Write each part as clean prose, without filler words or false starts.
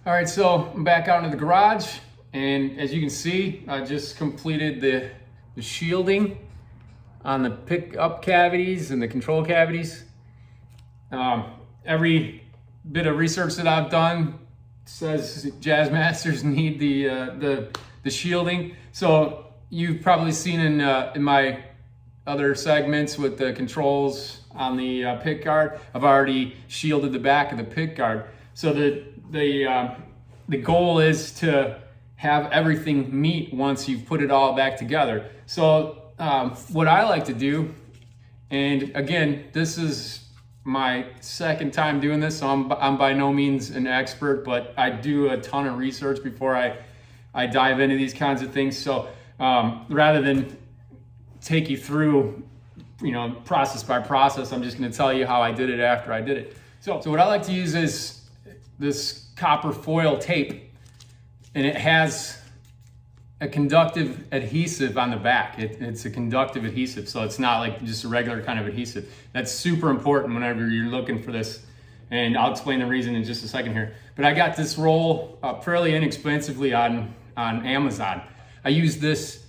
All right, so I'm back out into the garage, and as you can see, I just completed the shielding on the pickup cavities and the control cavities. Every bit of research that I've done says Jazzmasters need the shielding. So you've probably seen in my other segments with the controls on the pick guard, I've already shielded the back of the pick guard. So the goal is to have everything meet once you've put it all back together. So what I like to do, and again, this is my second time doing this, so I'm by no means an expert, but I do a ton of research before I dive into these kinds of things. So rather than take you through, process by process, I'm just going to tell you how I did it after I did it. So what I like to use is this copper foil tape, and it has a conductive adhesive on the back. It's a conductive adhesive, so it's not like just a regular kind of adhesive. That's super important whenever you're looking for this, and I'll explain the reason in just a second here. But I got this roll fairly inexpensively on Amazon. I use this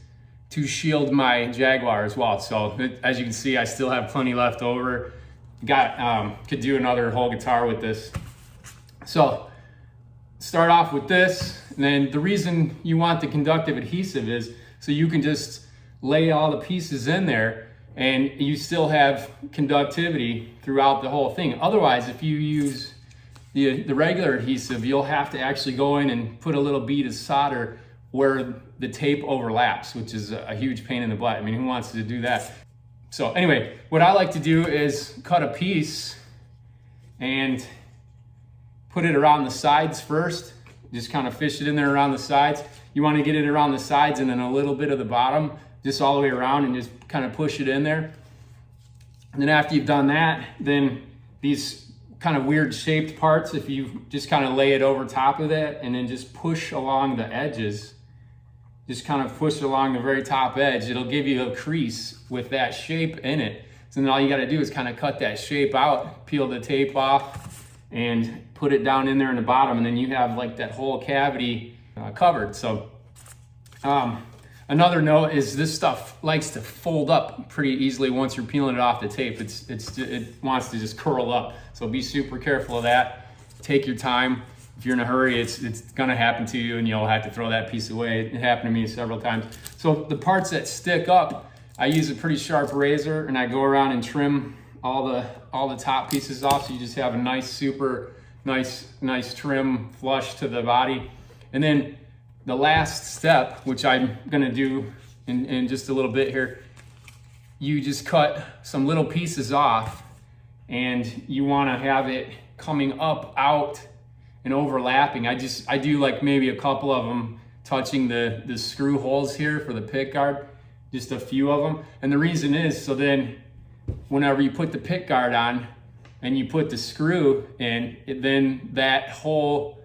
to shield my Jaguar as well. So as you can see, I still have plenty left over. Could do another whole guitar with this. So start off with this, and then the reason you want the conductive adhesive is so you can just lay all the pieces in there and you still have conductivity throughout the whole thing. Otherwise, if you use the regular adhesive, you'll have to actually go in and put a little bead of solder where the tape overlaps, which is a huge pain in the butt. I mean, who wants to do that? So anyway, what I like to do is cut a piece and put it around the sides first. Just kind of fish it in there around the sides. You want to get it around the sides and then a little bit of the bottom, just all the way around, and just kind of push it in there. And then after you've done that, then these kind of weird shaped parts, if you just kind of lay it over top of that and then just push along the edges, just kind of push along the very top edge, it'll give you a crease with that shape in it. So then all you got to do is kind of cut that shape out, peel the tape off, and put it down in there in the bottom, and then you have like that whole cavity covered. So another note is this stuff likes to fold up pretty easily once you're peeling it off the tape. It wants to just curl up. So be super careful of that. Take your time. If you're in a hurry, it's gonna happen to you and you'll have to throw that piece away. It happened to me several times. So the parts that stick up, I use a pretty sharp razor and I go around and trim all the top pieces off, so you just have a nice, super nice trim flush to the body. And then the last step, which I'm gonna do in just a little bit here, you just cut some little pieces off, and you wanna have it coming up, out, and overlapping. I do like maybe a couple of them touching the screw holes here for the pick guard, just a few of them. And the reason is, so then whenever you put the pick guard on and you put the screw in, then that whole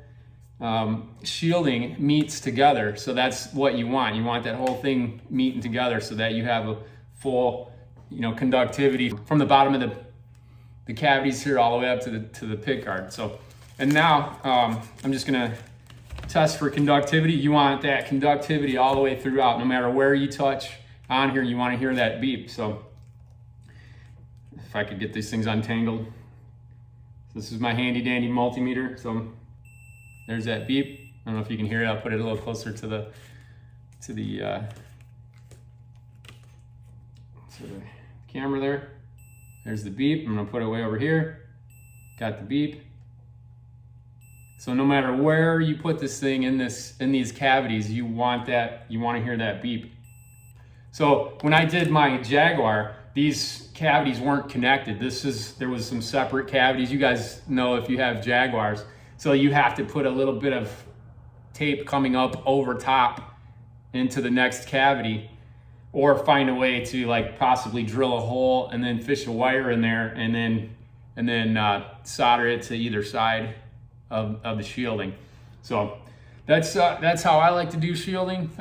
shielding meets together. So that's what you want. You want that whole thing meeting together so that you have a full, conductivity from the bottom of the cavities here all the way up to the pick guard. So, and now I'm just gonna test for conductivity. You want that conductivity all the way throughout. No matter where you touch on here, you want to hear that beep. So if I could get these things untangled. This is my handy dandy multimeter. So there's that beep. I don't know if you can hear it. I'll put it a little closer to the camera there. There's the beep. I'm gonna put it way over here. Got the beep. So no matter where you put this thing in these cavities, you want to hear that beep. So when I did my Jaguar, these cavities weren't connected. There was some separate cavities. You guys know if you have Jaguars. So you have to put a little bit of tape coming up over top into the next cavity, or find a way to like possibly drill a hole and then fish a wire in there and then solder it to either side of the shielding. So that's how I like to do shielding.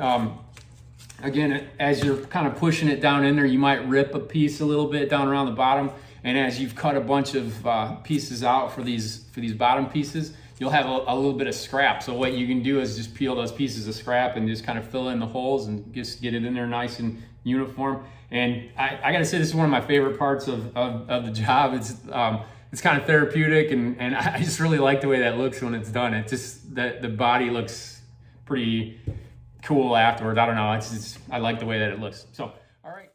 Again, as you're kind of pushing it down in there, you might rip a piece a little bit down around the bottom. And as you've cut a bunch of pieces out for these bottom pieces, you'll have a little bit of scrap. So what you can do is just peel those pieces of scrap and just kind of fill in the holes and just get it in there nice and uniform. And I gotta say, this is one of my favorite parts of the job. It's kind of therapeutic, and I just really like the way that looks when it's done. It just, the body looks pretty cool afterwards. I don't know, it's just, I like the way that it looks. So, all right.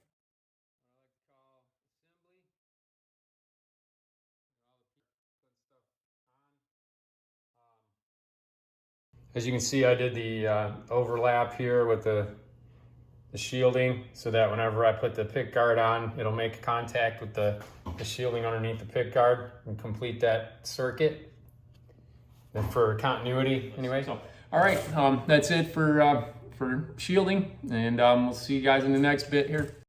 As you can see, I did the overlap here with the shielding, so that whenever I put the pick guard on, it'll make contact with the shielding underneath the pick guard and complete that circuit. And for continuity, anyway. So, all right, that's it for shielding, and we'll see you guys in the next bit here.